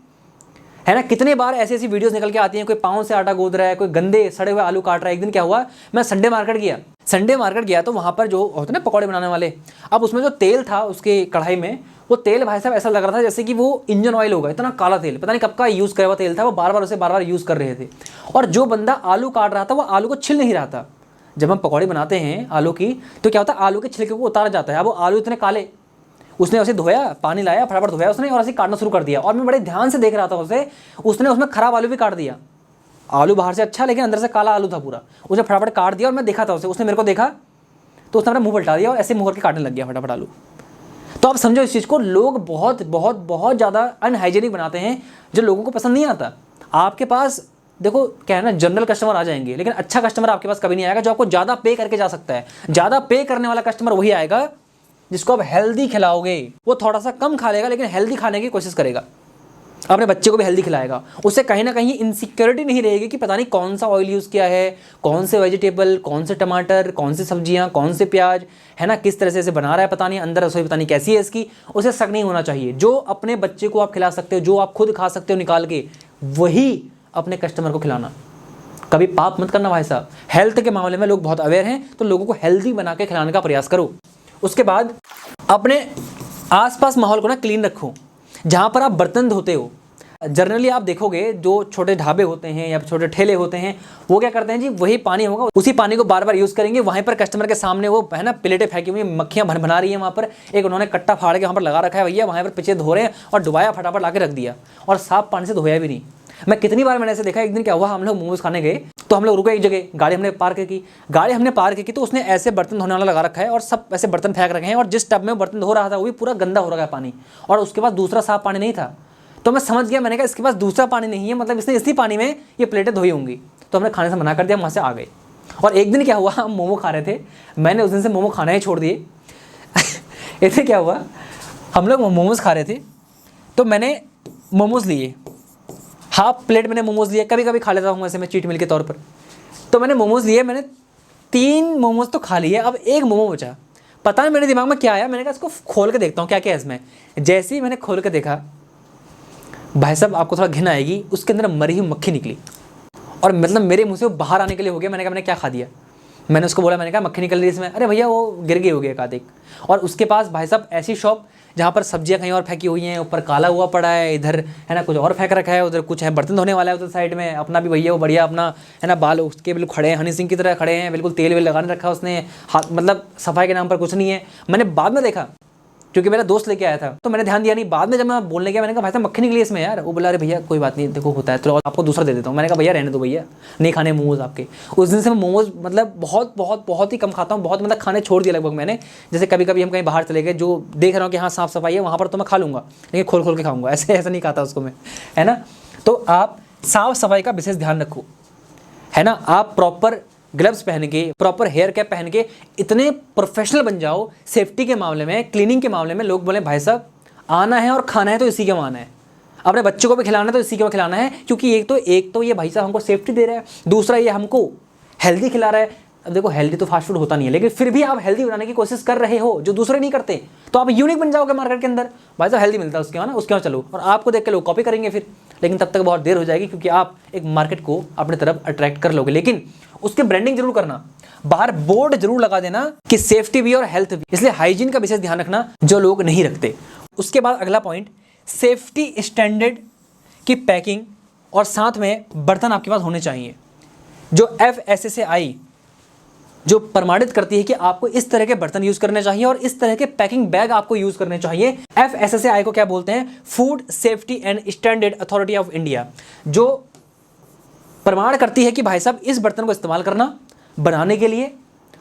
है ना। कितने बार ऐसी ऐसी वीडियोस निकल के आती हैं, कोई पाँव से आटा गूंद रहा है, कोई गंदे सड़े हुए आलू काट रहा है। एक दिन क्या हुआ, मैं संडे मार्केट गया तो वहाँ पर जो होते ना पकौड़े बनाने वाले, अब उसमें जो तेल था उसके कढ़ाई में, वो तेल भाई साहब ऐसा लग रहा था जैसे कि वो इंजन ऑयल होगा, इतना काला तेल, पता नहीं कब का यूज़ करा हुआ तेल था। वो बार बार यूज़ कर रहे थे। और जो बंदा आलू काट रहा था वो आलू को छिल नहीं रहा था। जब हम पकौड़े बनाते हैं आलू की, तो क्या होता है, आलू के छिलके को उतारा जाता है। अब वो आलू इतने काले, उसने उसे धोया, पानी लाया, फटाफट धोया उसने और ऐसे काटना शुरू कर दिया। और मैं बड़े ध्यान से देख रहा था उसने उसमें खराब आलू भी काट दिया। आलू बाहर से अच्छा लेकिन अंदर से काला आलू था पूरा। उसने फटाफट काट दिया और मैं देखा था उसने मेरे को देखा तो उसने अपना मुंह पलटा दिया और ऐसे मुंह करके काटने लग गया फटाफट आलू। तो आप समझो इस चीज़ को, लोग बहुत बहुत बहुत ज़्यादा अनहाइजीनिक बनाते हैं जो लोगों को पसंद नहीं आता। आपके पास देखो क्या है ना, जनरल कस्टमर आ जाएंगे, लेकिन अच्छा कस्टमर आपके पास कभी नहीं आएगा जो आपको ज़्यादा पे करके जा सकता है। ज़्यादा पे करने वाला कस्टमर वही आएगा जिसको आप हेल्दी खिलाओगे। वो थोड़ा सा कम खा लेगा लेकिन हेल्दी खाने की कोशिश करेगा, अपने बच्चे को भी हेल्दी खिलाएगा। उससे कहीं ना कहीं इनसिक्योरिटी नहीं रहेगी कि पता नहीं कौन सा ऑयल यूज़ किया है, कौन से वेजिटेबल, कौन से टमाटर, कौन सी सब्जियां, कौन से प्याज, है ना, किस तरह से इसे बना रहा है, पता नहीं अंदर रसोई पता नहीं कैसी है इसकी। उसे शक नहीं होना चाहिए। जो अपने बच्चे को आप खिला सकते हो, जो आप खुद खा सकते हो निकाल के, वही अपने कस्टमर को खिलाना। कभी पाप मत करना भाई साहब। हेल्थ के मामले में लोग बहुत अवेयर हैं, तो लोगों को हेल्दी बना के खिलाने का प्रयास करो। उसके बाद अपने आसपास माहौल को ना क्लीन रखो। जहाँ पर आप बर्तन धोते हो, जनरली आप देखोगे जो छोटे ढाबे होते हैं या छोटे ठेले होते हैं, वो क्या करते हैं जी, वही पानी होगा, उसी पानी को बार बार यूज़ करेंगे। वहीं पर कस्टमर के सामने वो है ना प्लेटें फेंकी हुई, मक्खियाँ बना रही हैं वहाँ पर, एक उन्होंने कट्टा फाड़ के वहाँ पर लगा रखा है, भैया वहाँ पर पीछे धो रहे हैं और डुबाया, फटाफट ला के रख दिया और साफ पानी से धोया भी नहीं। मैं कितनी बार मैंने ऐसे देखा। एक दिन क्या हुआ, हम लोग मोमोज खाने गए तो हम लोग रुके एक जगह, गाड़ी हमने पार्क की तो उसने ऐसे बर्तन धोने वाला लगा रखा है और सब ऐसे बर्तन फेंक रखे हैं, और जिस टब में बर्तन धो रहा था वो भी पूरा गंदा हो रहा है पानी, और उसके पास दूसरा साफ पानी नहीं था। तो मैं समझ गया, मैंने कहा इसके पास दूसरा पानी नहीं है, मतलब इसने इसी पानी में ये प्लेटें धोई होंगी। तो हमने खाने से मना कर दिया, वहाँ से आ गए। और एक दिन क्या हुआ, हम मोमो खा रहे थे, मैंने उस दिन से मोमो खाना ही छोड़ दिए। ऐसे क्या हुआ, हम लोग मोमोज़ खा रहे थे तो मैंने मोमोज़ लिए, हाफ प्लेट मैंने मोमोज़ लिए, कभी कभी खा लेता हूँ ऐसे मैं चीट मील के तौर पर। तो मैंने मोमोज़ लिए, मैंने 3 मोमोज़ तो खा लिए, अब एक मोमो बचा। पता नहीं मेरे दिमाग में क्या आया, मैंने कहा इसको खोल के देखता हूँ क्या क्या है इसमें। जैसे ही मैंने खोल के देखा, भाई साहब आपको थोड़ा घिन आएगी, उसके अंदर मरी हुई मक्खी निकली और मतलब मेरे मुंह से वो बाहर आने के लिए हो गया। मैंने कहा मैंने क्या खा दिया। मैंने उसको बोला, मैंने कहा मक्खी निकल रही है इसमें। अरे भैया वो गिर गई होगी एक आध एक। और उसके पास भाई साहब ऐसी शॉप जहाँ पर सब्जियाँ कहीं और फेंकी हुई हैं, ऊपर काला हुआ पड़ा है, इधर है ना कुछ और फेंक रखा है, उधर कुछ है बर्तन धोने वाला है उधर साइड में, अपना भी भैया वो बढ़िया अपना है ना बाल उसके बिल्कुल खड़े हैं, हनी सिंह की तरह खड़े हैं, बिल्कुल तेल वेल लगाने रखा उसने, हाथ मतलब सफाई के नाम पर कुछ नहीं है। मैंने बाद में देखा क्योंकि मेरा दोस्त लेके आया था, तो मैंने ध्यान दिया नहीं। बाद में जब मैं बोलने गया, मैंने कहा भाई साहब मक्खी निकली इसमें यार। वो बोला अरे भैया कोई बात नहीं, देखो होता है, तो आपको दूसरा दे देता हूँ। मैंने कहा भैया रहने दो भैया, नहीं खाने मोमोज़ आपके। उस दिन से मैं मोमोज़ मतलब बहुत बहुत बहुत ही कम खाता हूँ, बहुत मतलब खाने छोड़ दिया लगभग मैंने। जैसे कभी कभी हम कहीं बाहर चले गए, जो देख रहा हूँ कि हाँ साफ़ सफाई है, वहाँ पर तो मैं खा लूँगा, लेकिन खोल के खाऊँगा, ऐसा नहीं खाता उसको मैं, है ना। तो आप साफ़ सफाई का विशेष ध्यान रखो, है ना। आप प्रॉपर ग्लव्स पहन के, प्रॉपर हेयर कैप पहन के इतने प्रोफेशनल बन जाओ सेफ्टी के मामले में, क्लीनिंग के मामले में। लोग बोले भाई साहब आना है और खाना है तो इसी के आना है, अपने बच्चों को भी खिलाना है तो इसी के खिलाना है, क्योंकि एक तो ये भाई साहब हमको सेफ्टी दे रहा है, दूसरा ये हमको हेल्दी खिला रहा है। अब देखो हेल्दी तो फास्ट फूड होता नहीं है, लेकिन फिर भी आप हेल्दी बनाने की कोशिश कर रहे हो जो दूसरे नहीं करते, तो आप यूनिक बन जाओगे मार्केट के अंदर। भाई साहब हेल्दी मिलता है उसके वहाँ ना, उसके वहाँ चलो, और आपको देख के लोग कॉपी करेंगे, फिर लेकिन तब तक बहुत देर हो जाएगी, क्योंकि आप एक मार्केट को अपनी तरफ अट्रैक्ट कर लोगे। लेकिन उसके ब्रांडिंग जरूर करना, बाहर बोर्ड जरूर लगा देना कि सेफ्टी भी और हेल्थ भी, इसलिए हाइजीन का विशेष ध्यान रखना जो लोग नहीं रखते। उसके बाद अगला पॉइंट, सेफ्टी स्टैंडर्ड की पैकिंग और साथ में बर्तन आपके पास होने चाहिए जो FSSAI जो प्रमाणित करती है कि आपको इस तरह के बर्तन यूज करने चाहिए और इस तरह के पैकिंग बैग आपको यूज करने चाहिए। FSSAI को क्या बोलते हैं? Food safety and standard authority of India, जो प्रमाण करती है कि भाई साहब इस बर्तन को इस्तेमाल करना बनाने के लिए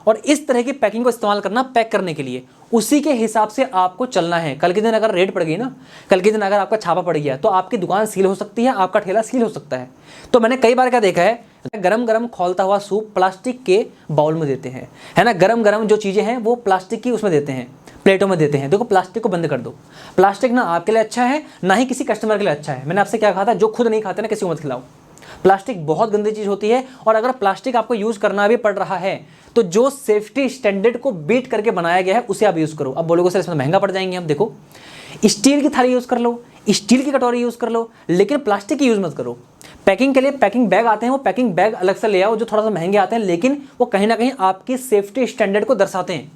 और इस तरह की पैकिंग को इस्तेमाल करना पैक करने के लिए, उसी के हिसाब से आपको चलना है। कल के दिन अगर रेड पड़ गई ना, कल के दिन अगर आपका छापा पड़ गया तो आपकी दुकान सील हो सकती है, आपका ठेला सील हो सकता है। तो मैंने कई बार क्या देखा है, गरम गरम खौलता हुआ सूप प्लास्टिक के बाउल में देते हैं, है ना, गरम गरम जो चीज़ें हैं वो प्लास्टिक की उसमें देते हैं, प्लेटों में देते हैं। देखो प्लास्टिक को बंद कर दो, प्लास्टिक ना आपके लिए अच्छा है ना ही किसी कस्टमर के लिए अच्छा है। मैंने आपसे क्या कहा था, जो खुद नहीं खाते ना किसी को मत खिलाओ। प्लास्टिक बहुत गंदी चीज़ होती है, और अगर प्लास्टिक आपको यूज़ करना भी पड़ रहा है तो जो सेफ्टी स्टैंडर्ड को बीट करके बनाया गया है उसे आप यूज़ करो। अब बोलोगे सर इसमें महंगा पड़ जाएंगे हम, देखो स्टील की थाली यूज़ कर लो, स्टील की कटोरी यूज़ कर लो, लेकिन प्लास्टिक की यूज़ मत करो। पैकिंग के लिए पैकिंग बैग आते हैं, वो पैकिंग बैग अलग से ले आओ जो थोड़ा सा महंगे आते हैं, लेकिन वो कहीं ना कहीं आपकी सेफ्टी स्टैंडर्ड को दर्शाते हैं।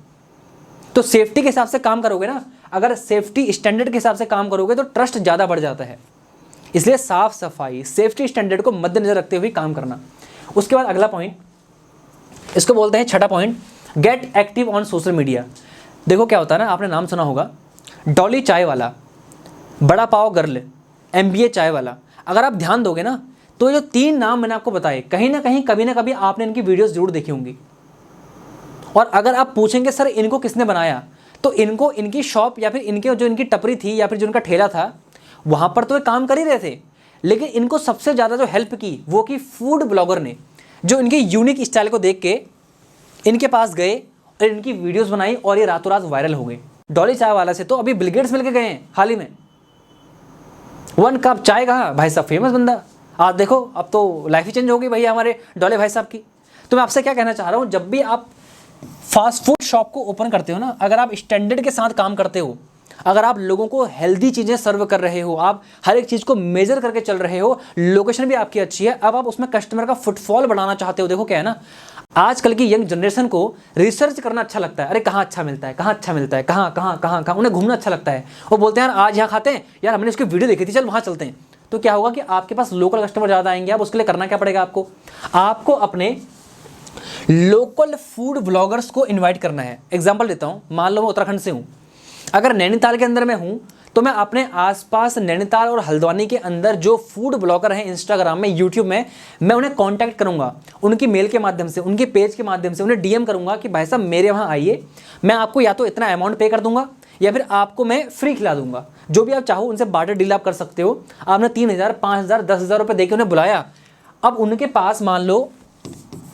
तो सेफ्टी के हिसाब से काम करोगे ना, अगर सेफ्टी स्टैंडर्ड के हिसाब से काम करोगे तो ट्रस्ट ज़्यादा बढ़ जाता है। इसलिए साफ सफाई सेफ्टी स्टैंडर्ड को मद्देनजर रखते हुए काम करना। उसके बाद अगला पॉइंट, इसको बोलते हैं छठा point, gate active on social media. देखो क्या होता है ना, आपने नाम सुना होगा, डॉली चाय वाला, बड़ा पाव गर्ल, MBA चाय वाला। अगर आप ध्यान दोगे ना तो जो 3 नाम मैंने आपको बताए, कहीं ना कहीं कभी ना कभी आपने इनकी वीडियोस जरूर देखी होंगी। और अगर आप पूछेंगे सर इनको किसने बनाया, तो इनको इनकी शॉप या फिर इनके जो इनकी टपरी थी या फिर जो इनका ठेला था वहाँ पर तो ये काम कर ही रहे थे, लेकिन इनको सबसे ज़्यादा जो हेल्प की वो की फूड ब्लॉगर ने, जो इनके यूनिक स्टाइल को देख के इनके पास गए और इनकी वीडियोस बनाई और ये रातों रात वायरल हो गए। डॉली चाय वाला से तो अभी बिल गेट्स मिल के गए हैं हाल ही में। 1 कप चाय कहा भाई साहब, फेमस बंदा। आज देखो अब तो लाइफ ही चेंज हो गई भैया हमारे डॉले भाई साहब की। तो मैं आपसे क्या कहना चाह रहा हूँ, जब भी आप फास्ट फूड शॉप को ओपन करते हो ना, अगर आप स्टैंडर्ड के साथ काम करते हो, अगर आप लोगों को हेल्दी चीज़ें सर्व कर रहे हो, आप हर एक चीज़ को मेजर करके चल रहे हो, लोकेशन भी आपकी अच्छी है, अब आप उसमें कस्टमर का फुटफॉल बढ़ाना चाहते हो। देखो क्या है ना, आजकल की यंग जनरेशन को रिसर्च करना अच्छा लगता है। अरे कहाँ अच्छा मिलता है, कहाँ अच्छा मिलता है, कहाँ कहाँ कहाँ कहाँ, उन्हें घूमना अच्छा लगता है। वो बोलते हैं यार आज यहाँ खाते हैं, यार हमने उसकी वीडियो देखी थी, चल वहाँ चलते हैं। तो क्या होगा कि आपके पास लोकल कस्टमर ज़्यादा आएंगे। अब उसके लिए करना क्या पड़ेगा आपको अपने लोकल फूड ब्लॉगर्स को इन्वाइट करना है। एग्जाम्पल देता हूँ, मान लो मैं उत्तराखंड से हूँ, अगर नैनीताल के अंदर मैं हूँ तो मैं अपने आसपास नैनीताल और हल्द्वानी के अंदर जो फूड ब्लॉगर हैं इंस्टाग्राम में, यूट्यूब में, मैं उन्हें कांटेक्ट करूँगा, उनकी मेल के माध्यम से, उनके पेज के माध्यम से उन्हें DM करूँगा कि भाई साहब मेरे वहाँ आइए, मैं आपको या तो इतना अमाउंट पे कर दूंगा या फिर आपको मैं फ्री खिला दूंगा, जो भी आप चाहो। उनसे बार्टर डील आप कर सकते हो। आपने 3,000, 5,000, 10,000 रुपये देके उन्हें बुलाया। अब उनके पास मान लो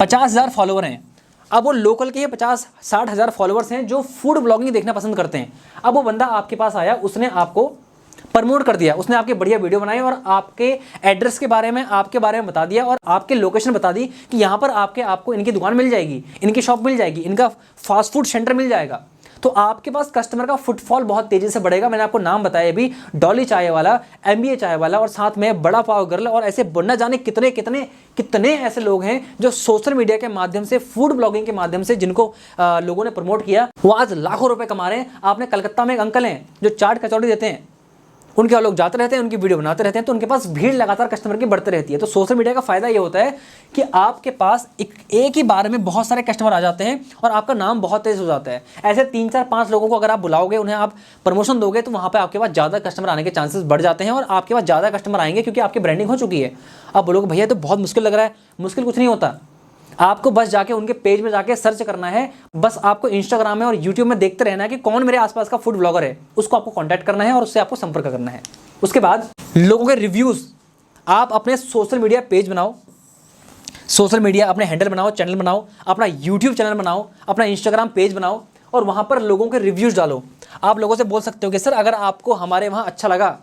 50,000 फॉलोवर हैं। अब वो लोकल के 50-60 हज़ार फॉलोअर्स हैं जो फूड ब्लॉगिंग देखना पसंद करते हैं। अब वो बंदा आपके पास आया, उसने आपको प्रमोट कर दिया, उसने आपके बढ़िया वीडियो बनाई और आपके एड्रेस के बारे में, आपके बारे में बता दिया और आपके लोकेशन बता दी कि यहाँ पर आपको इनकी दुकान मिल जाएगी, इनकी शॉप मिल जाएगी, इनका फास्ट फूड सेंटर मिल जाएगा। तो आपके पास कस्टमर का फुटफॉल बहुत तेजी से बढ़ेगा। मैंने आपको नाम बताया अभी, डॉली चाय वाला, MBA चाय वाला और साथ में बड़ा पाव गर्ल, और ऐसे न जाने कितने कितने कितने ऐसे लोग हैं जो सोशल मीडिया के माध्यम से, फूड ब्लॉगिंग के माध्यम से, जिनको लोगों ने प्रमोट किया, वो आज लाखों रुपए कमा रहे हैं। आपने कलकत्ता में एक अंकल हैं जो चाट कचौड़ी देते हैं, उनके लोग जाते रहते हैं, उनकी वीडियो बनाते रहते हैं, तो उनके पास भीड़ लगातार कस्टमर की बढ़ती रहती है। तो सोशल मीडिया का फायदा ये होता है कि आपके पास एक ही बार में बहुत सारे कस्टमर आ जाते हैं और आपका नाम बहुत तेज हो जाता है। ऐसे 3, 4, 5 लोगों को अगर आप बुलाओगे, उन्हें आप प्रमोशन दोगे, तो वहाँ पर आपके पास ज़्यादा कस्टमर आने के चांसेस बढ़ जाते हैं और आपके पास ज़्यादा कस्टमर आएंगे क्योंकि आपकी ब्रांडिंग हो चुकी है। आप बोलोगे भैया तो बहुत मुश्किल लग रहा है। मुश्किल कुछ नहीं होता, आपको बस जाके उनके पेज में जाके सर्च करना है। बस आपको इंस्टाग्राम में और यूट्यूब में देखते रहना है कि कौन मेरे आसपास का फूड ब्लॉगर है, उसको आपको कांटेक्ट करना है और उससे आपको संपर्क करना है। उसके बाद लोगों के रिव्यूज़, आप अपने सोशल मीडिया पेज बनाओ, सोशल मीडिया अपने हैंडल बनाओ, चैनल बनाओ, अपना यूट्यूब चैनल बनाओ, अपना इंस्टाग्राम पेज बनाओ और वहाँ पर लोगों के रिव्यूज़ डालो। आप लोगों से बोल सकते हो कि सर अगर आपको हमारे वहाँ अच्छा लगा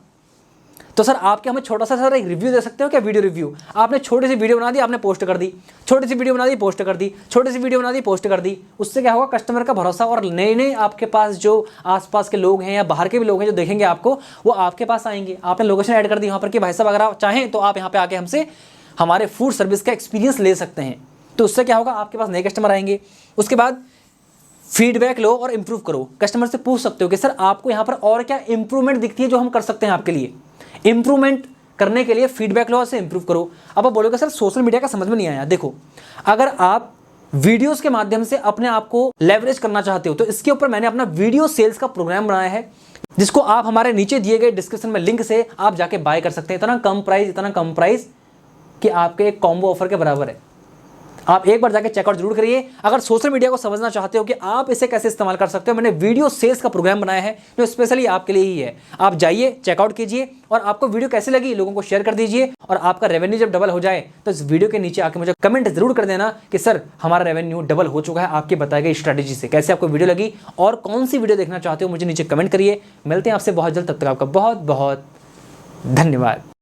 तो सर आपके हमें छोटा सा सर एक रिव्यू दे सकते हो क्या, वीडियो रिव्यू? आपने छोटी सी वीडियो बना दी, आपने पोस्ट कर दी, छोटी सी वीडियो बना दी, पोस्ट कर दी, छोटी सी वीडियो बना दी, पोस्ट कर दी। उससे क्या होगा, कस्टमर का भरोसा, और नए नए आपके पास जो आसपास के लोग हैं या बाहर के भी लोग हैं जो देखेंगे आपको, वो आपके पास आएंगे। आपने लोकेशन ऐड कर दी वहाँ पर कि भाई साहब अगर आप चाहें तो आप यहाँ पे आके हमसे हमारे फूड सर्विस का एक्सपीरियंस ले सकते हैं। तो उससे क्या होगा, आपके पास नए कस्टमर आएंगे। उसके बाद फीडबैक लो और इंप्रूव करो। कस्टमर से पूछ सकते हो कि सर आपको यहाँ पर और क्या इंप्रूवमेंट दिखती है जो हम कर सकते हैं आपके लिए। इंप्रूवमेंट करने के लिए फीडबैक लो और से इंप्रूव करो। अब आप बोलोगे सर सोशल मीडिया का समझ में नहीं आया। देखो, अगर आप वीडियोस के माध्यम से अपने आप को लेवरेज करना चाहते हो तो इसके ऊपर मैंने अपना वीडियो सेल्स का प्रोग्राम बनाया है, जिसको आप हमारे नीचे दिए गए डिस्क्रिप्शन में लिंक से आप जाके बाय कर सकते हैं। इतना कम प्राइस कि आपके एक कॉम्बो ऑफर के बराबर है। आप एक बार जाके चेकआउट जरूर करिए। अगर सोशल मीडिया को समझना चाहते हो कि आप इसे कैसे इस्तेमाल कर सकते हो, मैंने वीडियो सेल्स का प्रोग्राम बनाया है जो स्पेशली आपके लिए ही है। आप जाइए, चेकआउट कीजिए, और आपको वीडियो कैसे लगी लोगों को शेयर कर दीजिए। और आपका रेवेन्यू जब डबल हो जाए तो इस वीडियो के नीचे आके मुझे कमेंट जरूर कर देना कि सर हमारा रेवेन्यू डबल हो चुका है आपके बताए गए स्ट्रैटेजी से। कैसे आपको वीडियो लगी और कौन सी वीडियो देखना चाहते हो मुझे नीचे कमेंट करिए। मिलते हैं आपसे बहुत जल्द, तब तक आपका बहुत बहुत धन्यवाद।